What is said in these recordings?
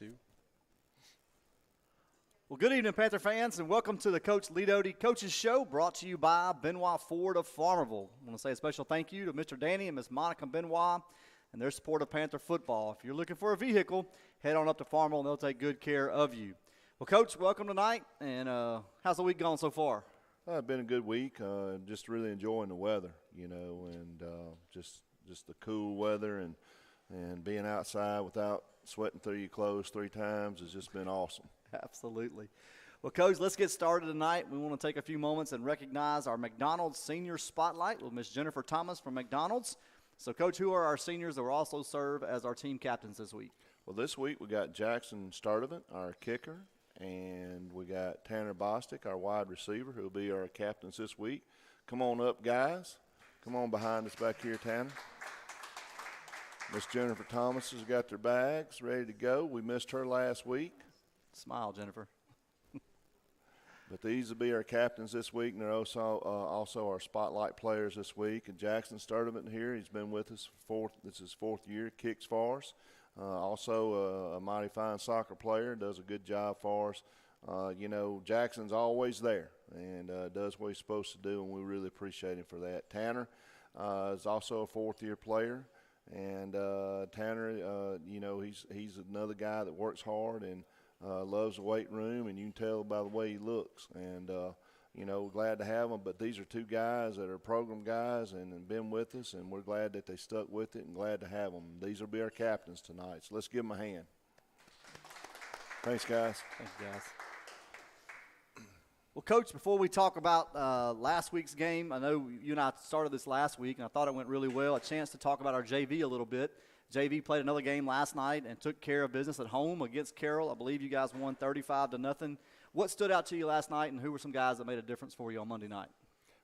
2. Well, good evening, Panther fans, and welcome to the Coach Doty Coaches Show, brought to you by Benoit Ford of Farmerville. I want to say a special thank you to Mr. Danny and Ms. Monica Benoit and their support of Panther football. If you're looking for a vehicle, head on up to Farmerville, and they'll take good care of you. Well, Coach, welcome tonight, and how's the week gone so far? It's been a good week. Just really enjoying the weather, and just the cool weather and being outside without sweating through your clothes 3 times has just been awesome. Absolutely. Well, Coach, let's get started tonight. We want to take a few moments and recognize our McDonald's Senior Spotlight with Miss Jennifer Thomas from McDonald's. So, Coach, who are our seniors that will also serve as our team captains this week? Well, this week we got Jackson Sterlington, our kicker, and we got Tanner Bostic, our wide receiver, who will be our captains this week. Come on up, guys. Come on behind us back here, Tanner. Miss Jennifer Thomas has got their bags ready to go. We missed her last week. Smile, Jennifer. But these will be our captains this week, and they're also our spotlight players this week. And Jackson Sterlington here, he's been with us this is his 4th year, kicks for us. Also a mighty fine soccer player, does a good job for us. Jackson's always there and does what he's supposed to do, and we really appreciate him for that. Tanner is also a 4th-year player, and Tanner, he's another guy that works hard and loves the weight room, and you can tell by the way he looks. And, glad to have them. But these are 2 guys that are program guys and been with us, and we're glad that they stuck with it and glad to have them. These will be our captains tonight, so let's give them a hand. Thanks, guys. Thanks, guys. Well, Coach, before we talk about last week's game, I know you and I started this last week, and I thought it went really well. A chance to talk about our JV a little bit. JV played another game last night and took care of business at home against Carroll. I believe you guys won 35-0. What stood out to you last night, and who were some guys that made a difference for you on Monday night?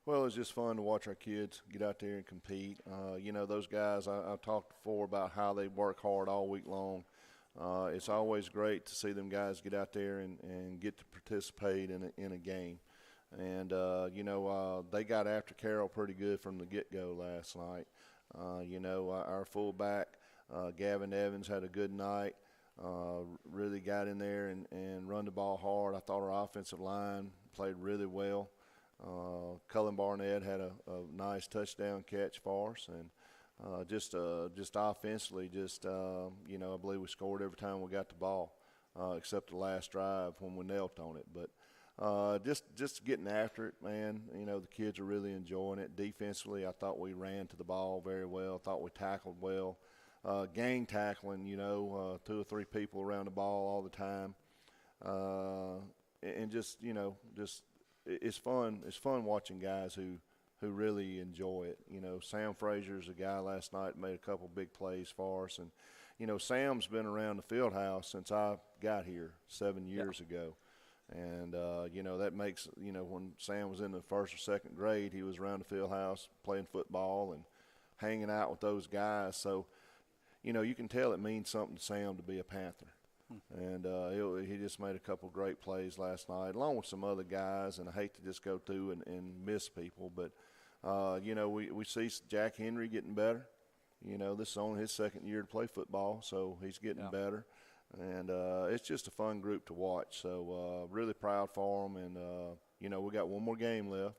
Well, it was just fun to watch our kids get out there and compete. Those guys, I talked before about how they work hard all week long. It's always great to see them guys get out there and get to participate in a game. And, they got after Carroll pretty good from the get-go last night. Our fullback, Gavin Evans, had a good night. Really got in there and run the ball hard. I thought our offensive line played really well. Cullen Barnett had a nice touchdown catch for us, and just offensively, I believe we scored every time we got the ball, except the last drive when we knelt on it. But just getting after it, man. The kids are really enjoying it. Defensively, I thought we ran to the ball very well. I thought we tackled well. Gang tackling, 2 or 3 people around the ball all the time. And it's fun. It's fun watching guys who really enjoy it. Sam Frazier's a guy last night made a couple big plays for us. And, Sam's been around the field house since I got here 7 years ago. And, that makes, when Sam was in the 1st or 2nd grade, he was around the field house playing football and hanging out with those guys. So, you can tell it means something to Sam to be a Panther. And he just made a couple great plays last night, along with some other guys. And I hate to just go through and miss people. But, we see Jack Henry getting better. This is only his 2nd year to play football, so he's getting better. And it's just a fun group to watch. So really proud for them. And, we got one more game left.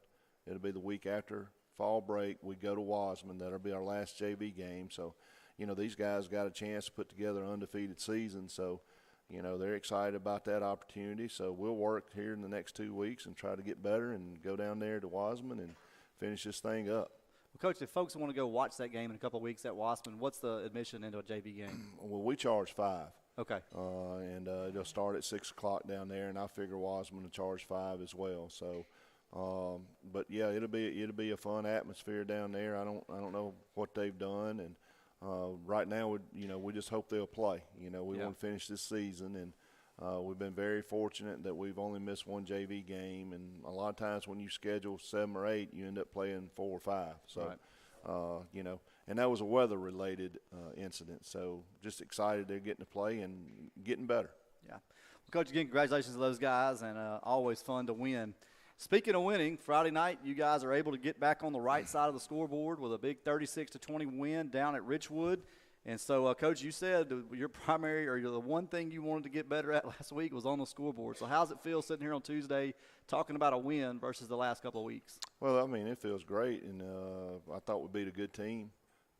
It'll be the week after fall break. We go to Wasman. That'll be our last JV game. So, these guys got a chance to put together an undefeated season. So, they're excited about that opportunity. So we'll work here in the next 2 weeks and try to get better and go down there to Wasman and finish this thing up. Well, Coach, if folks want to go watch that game in a couple of weeks at Wasman, what's the admission into a JV game? Well, we charge $5. Okay. And it'll start at 6 o'clock down there, and I figure Wasman will charge $5 as well. So, but yeah, it'll be a fun atmosphere down there. I don't know what they've done, and right now we just hope they'll play. We want to finish this season, and we've been very fortunate that we've only missed one JV game, and a lot of times when you schedule 7 or 8, you end up playing 4 or 5. So, right. And that was a weather-related incident. So just excited they're getting to play and getting better. Yeah. Well, Coach, again, congratulations to those guys, and always fun to win. Speaking of winning, Friday night you guys are able to get back on the right side of the scoreboard with a big 36-20 win down at Richwood. And so, Coach, you said your primary or the one thing you wanted to get better at last week was on the scoreboard. So how's it feel sitting here on Tuesday talking about a win versus the last couple of weeks? Well, I mean, it feels great, and I thought we beat a good team,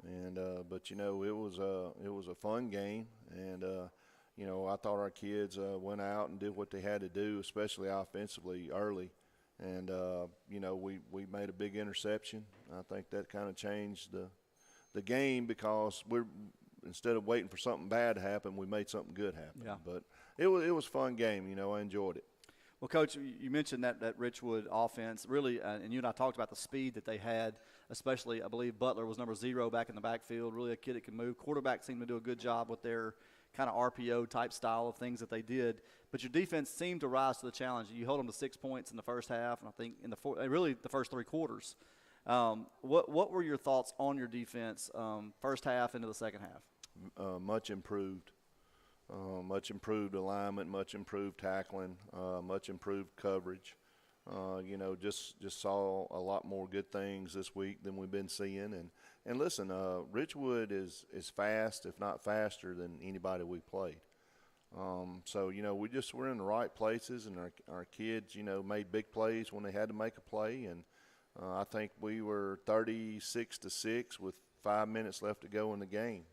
and but it was a fun game, and I thought our kids went out and did what they had to do, especially offensively early, and we made a big interception. I think that kind of changed the game because instead of waiting for something bad to happen, we made something good happen. Yeah. But it was a fun game. I enjoyed it. Well, Coach, you mentioned that Richwood offense really, and you and I talked about the speed that they had, especially I believe Butler was number 0 back in the backfield, really a kid that can move. Quarterback seemed to do a good job with their kind of RPO type style of things that they did. But your defense seemed to rise to the challenge. You held them to 6 points in the first half, and I think in the first 3 quarters. What were your thoughts on your defense first half into the second half? Much improved. Much improved alignment, much improved tackling, much improved coverage. Just saw a lot more good things this week than we've been seeing. And listen, Richwood is fast, if not faster, than anybody we played. So we're in the right places, and our kids, made big plays when they had to make a play. And I think we were 36-6 with 5 minutes left to go in the game.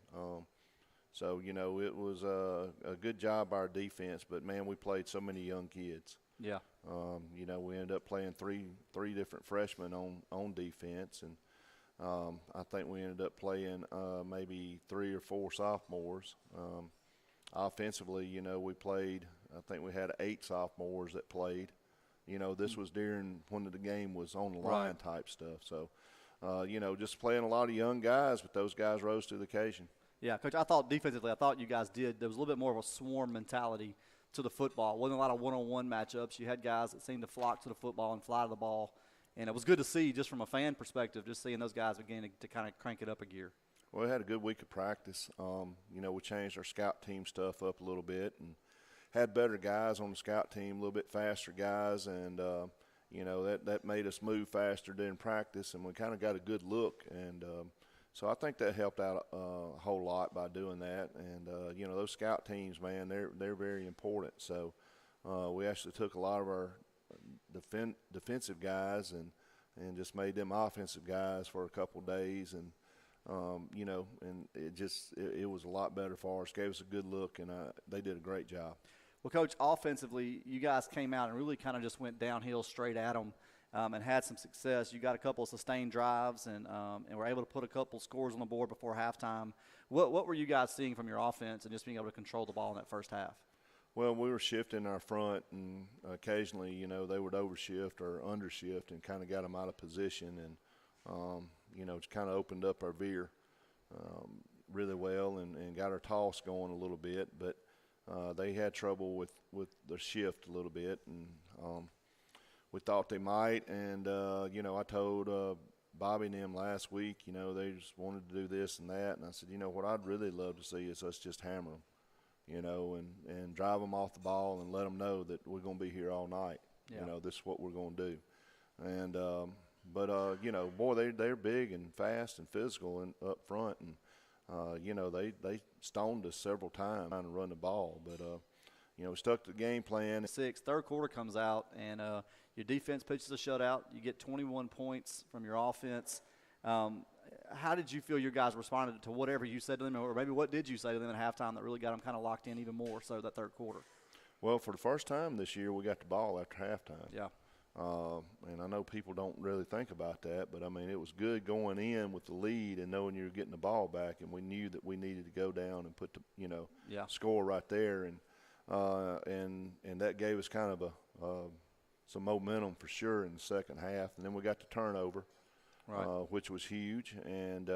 So it was a good job by our defense, but man, we played so many young kids. Yeah. We ended up playing three different freshmen on defense, and I think we ended up playing maybe 3 or 4 sophomores. Offensively, we played. I think we had 8 sophomores that played. This was during when the game was on the line type stuff. So, just playing a lot of young guys, but those guys rose to the occasion. Yeah, Coach, I thought defensively, you guys did. There was a little bit more of a swarm mentality to the football. It wasn't a lot of one-on-one matchups. You had guys that seemed to flock to the football and fly to the ball. And it was good to see, just from a fan perspective, just seeing those guys beginning to kind of crank it up a gear. Well, we had a good week of practice. We changed our scout team stuff up a little bit and had better guys on the scout team, a little bit faster guys, and that made us move faster during practice, and we kind of got a good look. And so I think that helped out a whole lot by doing that. And those scout teams, man, they're very important. So we actually took a lot of our defensive guys and just made them offensive guys for a couple of days, and and it was a lot better for us. Gave us a good look, and they did a great job. Well, Coach, offensively, you guys came out and really kind of just went downhill straight at them and had some success. You got a couple of sustained drives and were able to put a couple scores on the board before halftime. What were you guys seeing from your offense and just being able to control the ball in that first half? Well, we were shifting our front, and occasionally, they would overshift or undershift and kind of got them out of position, and it's kind of opened up our veer really well and got our toss going a little bit. But they had trouble with the shift a little bit, and we thought they might. And I told Bobby and them last week, they just wanted to do this and that, and I said, what I'd really love to see is us just hammer them. And drive them off the ball and let them know that we're going to be here all night. Yeah. This is what we're going to do. And boy, they're big and fast and physical and up front, and they stoned us several times trying to run the ball. But we stuck to the game plan. Third quarter comes out, and your defense pitches a shutout. You get 21 points from your offense. How did you feel your guys responded to whatever you said to them, or maybe what did you say to them at halftime that really got them kind of locked in even more so that third quarter? Well, for the first time this year, we got the ball after halftime. Yeah. And I know people don't really think about that, but, I mean, it was good going in with the lead and knowing you were getting the ball back, and we knew that we needed to go down and put the, score right there. And that gave us kind of some momentum for sure in the second half. And then we got the turnover. Right. Which was huge, and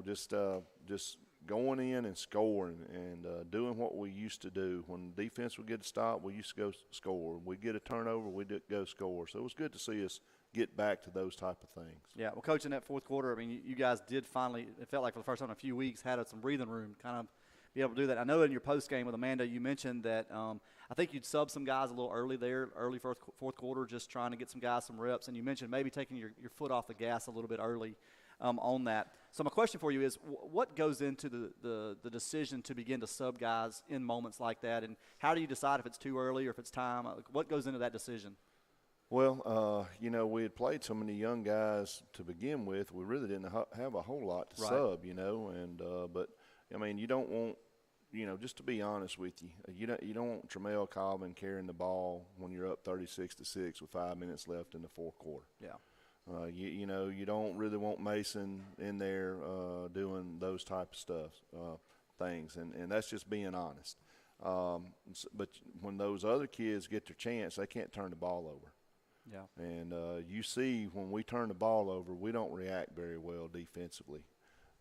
just going in and scoring and doing what we used to do. When defense would get a stop, we used to go score. We'd get a turnover, we'd go score. So it was good to see us get back to those type of things. Yeah, well, Coach, in that fourth quarter, I mean, you guys did finally, it felt like for the first time in a few weeks, had some breathing room, kind of be able to do that. I know in your post game with Amanda, you mentioned that I think you'd sub some guys a little early there, early fourth quarter, just trying to get some guys some reps. And you mentioned maybe taking your foot off the gas a little bit early. on that. So my question for you is, what goes into the decision to begin to sub guys in moments like that, and how do you decide if it's too early or if it's time? What goes into that decision? Well, we had played so many young guys to begin with. We really didn't have a whole lot to sub, and but I mean, you don't want, just to be honest with you, you don't want Tramel Colvin carrying the ball when you're up 36-6 with 5 minutes left in the fourth quarter. Yeah. You don't really want Mason in there doing those type of things, and that's just being honest. But when those other kids get their chance, they can't turn the ball over. Yeah. And you see when we turn the ball over, we don't react very well defensively.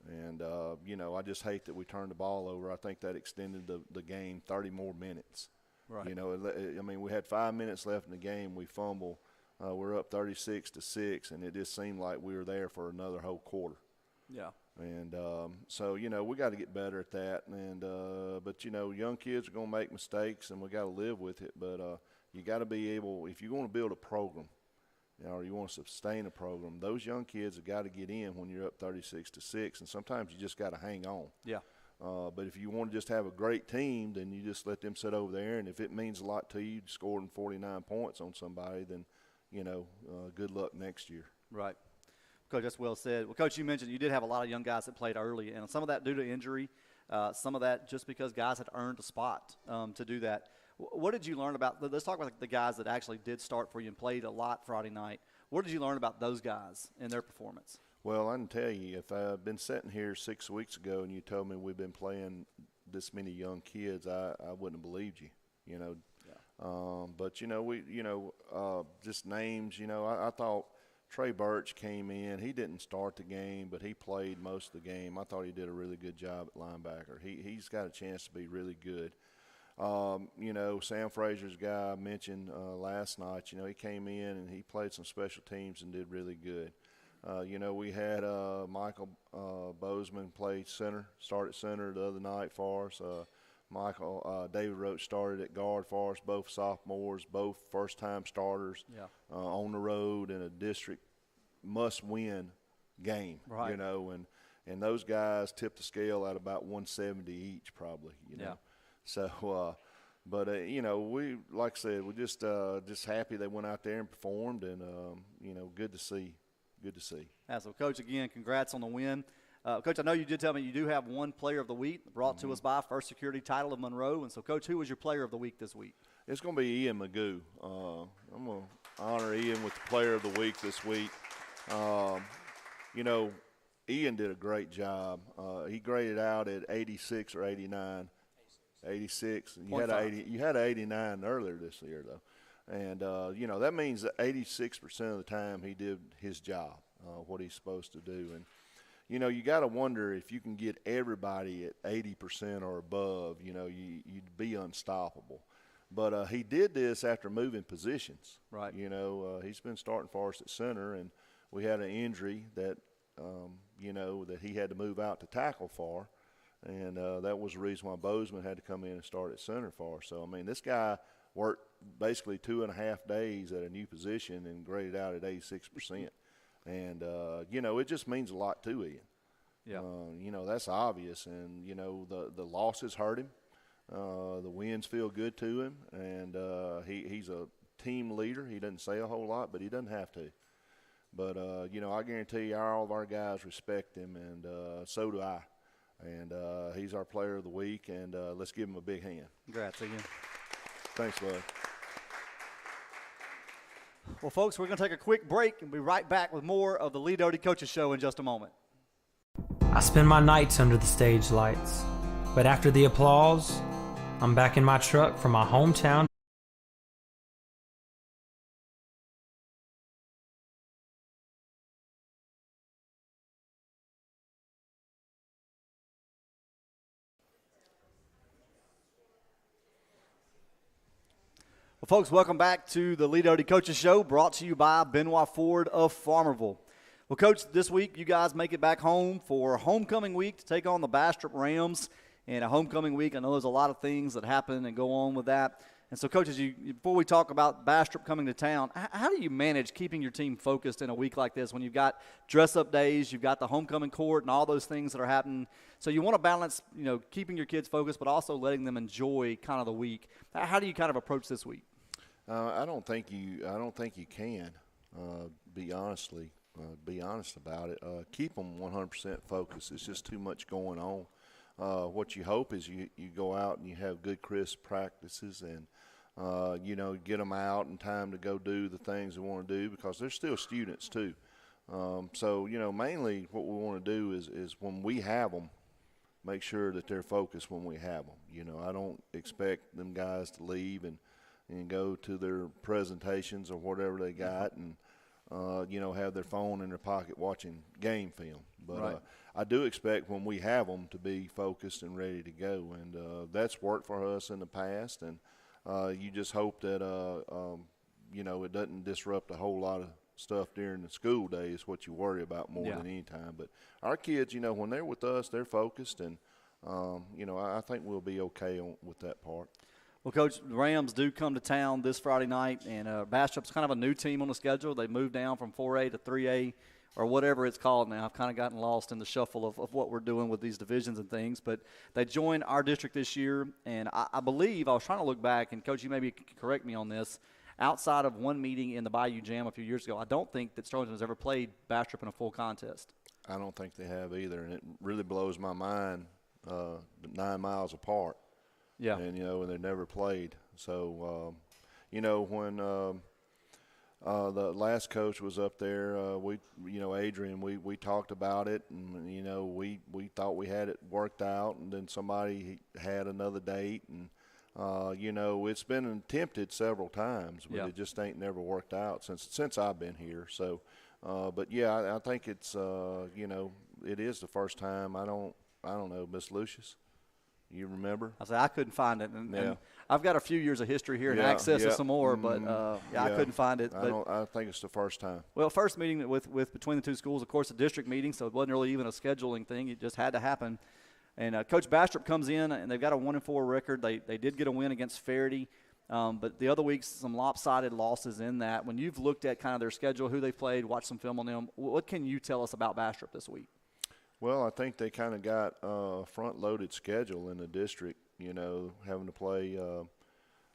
And, I just hate that we turned the ball over. I think that extended the game 30 more minutes. Right. We had 5 minutes left in the game. We fumble. We're up 36-6, and it just seemed like we were there for another whole quarter. Yeah. And so, we got to get better at that. And but, young kids are going to make mistakes, and we got to live with it. But you got to be able, if you want to build a program, or you want to sustain a program, those young kids have got to get in when you're up 36-6, and sometimes you just got to hang on. Yeah. But if you want to just have a great team, then you just let them sit over there, and if it means a lot to you, scoring 49 points on somebody, then good luck next year. Right. Coach, that's well said. Well, Coach, you mentioned you did have a lot of young guys that played early, and some of that due to injury, some of that just because guys had earned a spot to do that. What did you learn about – let's talk about the guys that actually did start for you and played a lot Friday night. What did you learn about those guys and their performance? Well, I can tell you, if I'd been sitting here 6 weeks ago and you told me we've been playing this many young kids, I wouldn't have believed you, Yeah. But, just names, I thought Trey Birch came in. He didn't start the game, but he played most of the game. I thought he did a really good job at linebacker. He's got a chance to be really good. Sam Frazier's guy I mentioned last night, he came in and he played some special teams and did really good. We had Michael Bozeman play center, started center the other night for us. David Roach started at guard for us, both sophomores, both first-time starters. Yeah. On the road in a district must-win game. Right. And those guys tipped the scale at about 170 each probably. Yeah. So, we, like I said, we're just happy they went out there and performed, and good to see. Good to see. So, Coach, again, congrats on the win. Coach, I know you did tell me you do have one player of the week brought to us by First Security Title of Monroe. And so, Coach, who was your player of the week this week? It's going to be Ian Magoo. I'm going to honor Ian with the player of the week this week. Ian did a great job. He graded out at 86 or 89. 86. You had an 89 earlier this year, though. And, that means that 86% of the time he did his job, what he's supposed to do. And, you got to wonder if you can get everybody at 80% or above, you'd be unstoppable. But he did this after moving positions. Right. He's been starting for us at center, and we had an injury that, that he had to move out to tackle for. And that was the reason why Bozeman had to come in and start at center for us. So, this guy worked basically 2.5 days at a new position and graded out at 86%. And, it just means a lot to Ian. Yeah. That's obvious. And, the losses hurt him. The wins feel good to him. And he's a team leader. He doesn't say a whole lot, but he doesn't have to. But, I guarantee you all of our guys respect him, and so do I. And he's our player of the week, and let's give him a big hand. Congrats again. Thanks, bud. Well, folks, we're going to take a quick break and be right back with more of the Lee Doty Coaches Show in just a moment. I spend my nights under the stage lights, but after the applause, I'm back in my truck from my hometown. Well, folks, welcome back to the Lee Doty Coaches Show, brought to you by Benoit Ford of Farmerville. Well, Coach, this week you guys make it back home for homecoming week to take on the Bastrop Rams. And a homecoming week, I know there's a lot of things that happen and go on with that. And so, Coach, before we talk about Bastrop coming to town, how do you manage keeping your team focused in a week like this when you've got dress-up days, you've got the homecoming court, and all those things that are happening? So you want to balance, keeping your kids focused, but also letting them enjoy kind of the week. How do you kind of approach this week? I don't think you can. Be honest about it. Keep them 100% focused. It's just too much going on. What you hope is you go out and you have good, crisp practices and, get them out in time to go do the things they want to do because they're still students too. So, mainly what we want to do is when we have them, make sure that they're focused when we have them. I don't expect them guys to leave and go to their presentations or whatever they got and, have their phone in their pocket watching game film. But right. I do expect when we have them to be focused and ready to go. And that's worked for us in the past. And you just hope that, it doesn't disrupt a whole lot of stuff during the school day is what you worry about more than any time. But our kids, when they're with us, they're focused. And, I think we'll be okay with that part. Well, Coach, the Rams do come to town this Friday night, and Bastrop's kind of a new team on the schedule. They moved down from 4A to 3A or whatever it's called now. I've kind of gotten lost in the shuffle of what we're doing with these divisions and things. But they joined our district this year, and I believe, I was trying to look back, and Coach, you maybe correct me on this, outside of one meeting in the Bayou Jam a few years ago, I don't think that Sterlington has ever played Bastrop in a full contest. I don't think they have either, and it really blows my mind 9 miles apart. Yeah. And, and they never played. So, when the last coach was up there, Adrian, we talked about it, and, we thought we had it worked out, and then somebody had another date. And, it's been attempted several times, but it just ain't never worked out since I've been here. So, but, yeah, I think it's, it is the first time. I don't know, Miss Lucius. You remember? I couldn't find it, and I've got a few years of history here and access to some more, but I couldn't find it. I think it's the first time. Well, first meeting with between the two schools, of course, a district meeting, so it wasn't really even a scheduling thing. It just had to happen. And Coach Bastrop comes in, and they've got a 1-4 record. They did get a win against Faraday, but the other weeks some lopsided losses in that. When you've looked at kind of their schedule, who they played, watched some film on them, what can you tell us about Bastrop this week? Well, I think they kind of got a front-loaded schedule in the district, having to play,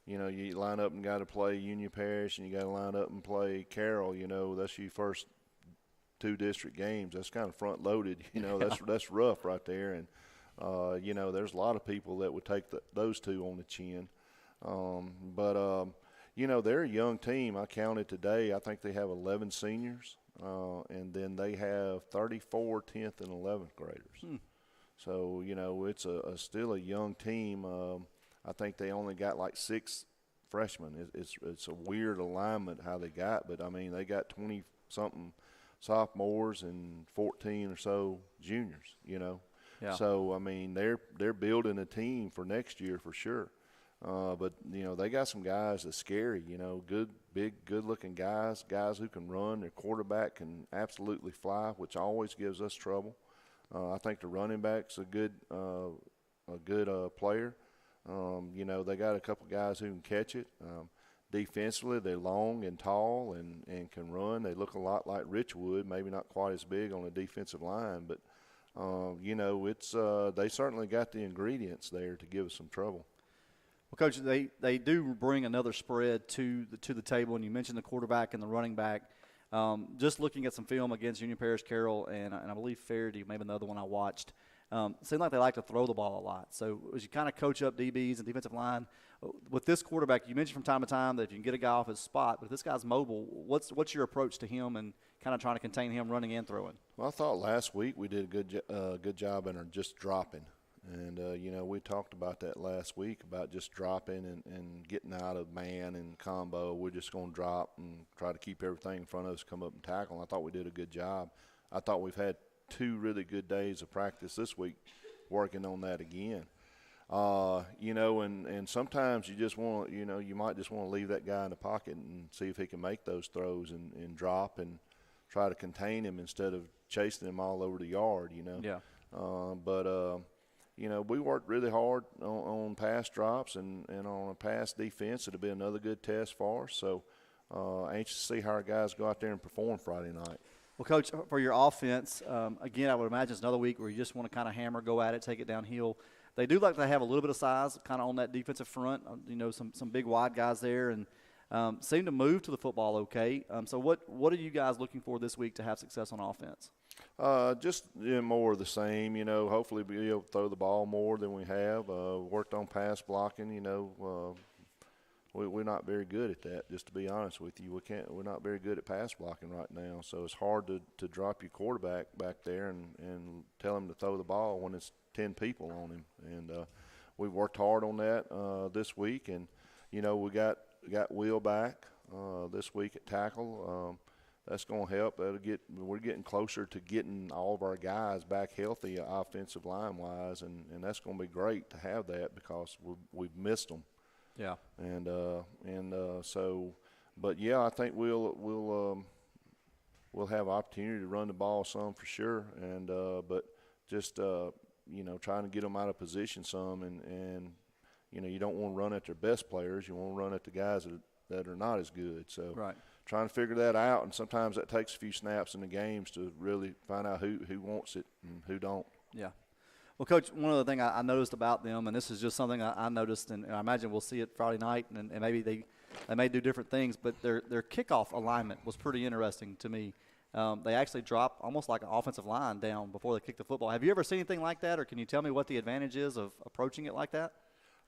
you line up and got to play Union Parish and you got to line up and play Carroll, that's your first 2 district games. That's kind of front-loaded, that's rough right there. And, there's a lot of people that would take those 2 on the chin. But they're a young team. I counted today. I think they have 11 seniors. And then they have 34 10th and 11th graders. So, it's still a young team. I think they only got like 6 freshmen. It's a weird alignment how they got, but, they got 20-something sophomores and 14 or so juniors, Yeah. So, they're building a team for next year for sure. But, they got some guys that's scary, good, big, good-looking guys who can run. Their quarterback can absolutely fly, which always gives us trouble. I think the running back's a good player. They got a couple guys who can catch it. Defensively, they're long and tall and can run. They look a lot like Richwood, maybe not quite as big on the defensive line. But, they certainly got the ingredients there to give us some trouble. Well, Coach, they do bring another spread to the table, and you mentioned the quarterback and the running back. Just looking at some film against Union Parish, Carroll, and I believe Faraday, maybe another one I watched, seemed like they like to throw the ball a lot. So as you kind of coach up DBs and defensive line, with this quarterback, you mentioned from time to time that if you can get a guy off his spot, but if this guy's mobile, what's your approach to him and kind of trying to contain him running and throwing? Well, I thought last week we did a good job in just dropping. And, we talked about that last week about just dropping and getting out of man and combo. We're just going to drop and try to keep everything in front of us, come up and tackle. And I thought we did a good job. I thought we've had 2 really good days of practice this week working on that again. And sometimes you just want, you might just want to leave that guy in the pocket and see if he can make those throws and drop and try to contain him instead of chasing him all over the yard, Yeah. we worked really hard on pass drops and on a pass defense. It'll be another good test for us. So anxious to see how our guys go out there and perform Friday night. Well, Coach, for your offense, again, I would imagine it's another week where you just want to kind of hammer, go at it, take it downhill. They do like to have a little bit of size kind of on that defensive front, some big wide guys there, and seem to move to the football okay. So what are you guys looking for this week to have success on offense? Just more of the same, hopefully be able to throw the ball more than we have. Worked on pass blocking, we're not very good at that, just to be honest with you. We're not very good at pass blocking right now, so it's hard to drop your quarterback back there and tell him to throw the ball when it's 10 people on him. And we've worked hard on that this week, and we got Will back this week at tackle. That's going to help. We're getting closer to getting all of our guys back healthy, offensive line wise, and that's going to be great to have that because we've missed them. Yeah. So, but yeah, I think we'll have opportunity to run the ball some for sure, and but just trying to get them out of position some, and you don't want to run at their best players. You want to run at the guys that are not as good. So right. Trying to figure that out, and sometimes that takes a few snaps in the games to really find out who wants it and who don't. Yeah. Well, Coach, one other thing I noticed about them, and this is just something I noticed, and I imagine we'll see it Friday night, and maybe they may do different things, but their kickoff alignment was pretty interesting to me. They actually drop almost like an offensive line down before they kick the football. Have you ever seen anything like that, or can you tell me what the advantage is of approaching it like that?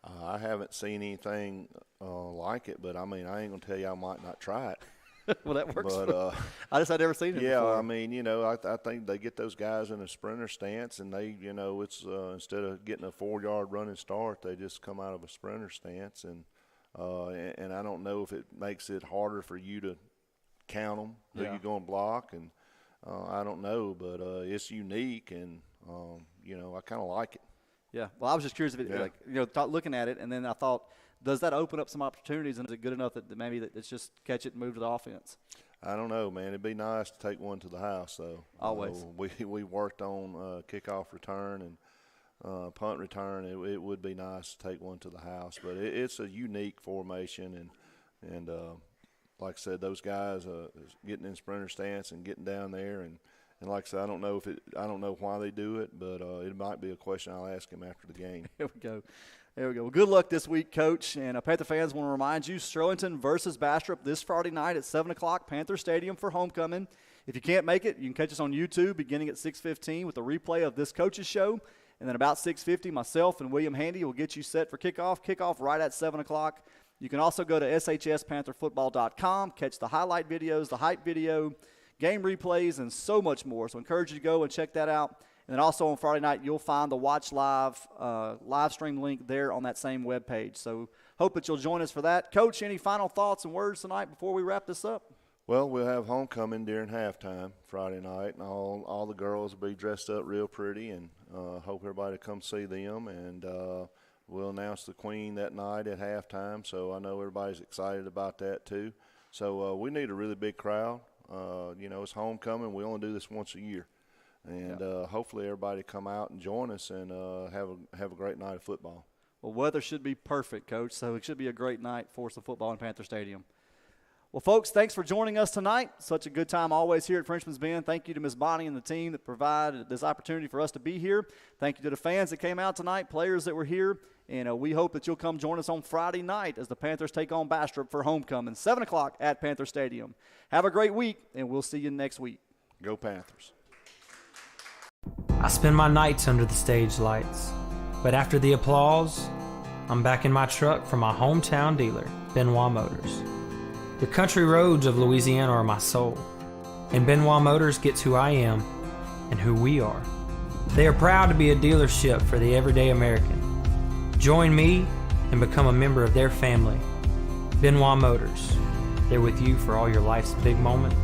I haven't seen anything like it, but, I ain't going to tell you I might not try it. Well, that works. But I'd never seen it before. I think they get those guys in a sprinter stance, and they, it's instead of getting a 4-yard running start, they just come out of a sprinter stance, and I don't know if it makes it harder for you to count them, who you're going to block, and I don't know, but it's unique, and I kind of like it. Yeah. Well, I was just curious if it, looking at it, and then I thought, does that open up some opportunities, and is it good enough that maybe it's just catch it and move to the offense? I don't know, man. It'd be nice to take one to the house, though. Always. We worked on kickoff return and punt return. It would be nice to take one to the house, but it's a unique formation, and like I said, those guys getting in sprinter stance and getting down there, and like I said, I don't know why they do it, but it might be a question I'll ask him after the game. Here we go. There we go. Well, good luck this week, Coach. And Panther fans want to remind you, Sterlington versus Bastrop this Friday night at 7 o'clock, Panther Stadium for homecoming. If you can't make it, you can catch us on YouTube beginning at 6:15 with a replay of this coach's show. And then about 6:50, myself and William Handy will get you set for kickoff. Kickoff right at 7 o'clock. You can also go to shspantherfootball.com, catch the highlight videos, the hype video, game replays, and so much more. So I encourage you to go and check that out. And then also on Friday night, you'll find the Watch Live live stream link there on that same webpage. So hope that you'll join us for that. Coach, any final thoughts and words tonight before we wrap this up? Well, we'll have homecoming during halftime Friday night, and all the girls will be dressed up real pretty, and hope everybody come see them. And we'll announce the queen that night at halftime, so I know everybody's excited about that too. So we need a really big crowd. It's homecoming. We only do this once a year. And hopefully everybody come out and join us and have a great night of football. Well, weather should be perfect, Coach, so it should be a great night for some football in Panther Stadium. Well, folks, thanks for joining us tonight. Such a good time always here at Frenchman's Bend. Thank you to Ms. Bonnie and the team that provided this opportunity for us to be here. Thank you to the fans that came out tonight, players that were here, and we hope that you'll come join us on Friday night as the Panthers take on Bastrop for homecoming, 7 o'clock at Panther Stadium. Have a great week, and we'll see you next week. Go Panthers. I spend my nights under the stage lights, but after the applause, I'm back in my truck from my hometown dealer, Benoit Motors. The country roads of Louisiana are my soul, and Benoit Motors gets who I am and who we are. They are proud to be a dealership for the everyday American. Join me and become a member of their family. Benoit Motors, they're with you for all your life's big moments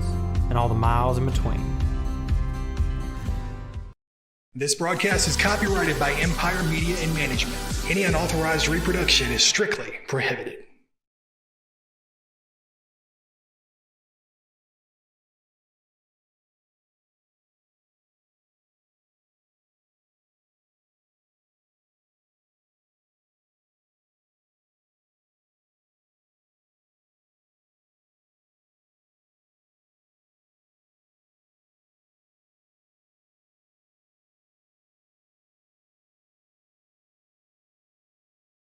and all the miles in between. This broadcast is copyrighted by Empire Media and Management. Any unauthorized reproduction is strictly prohibited.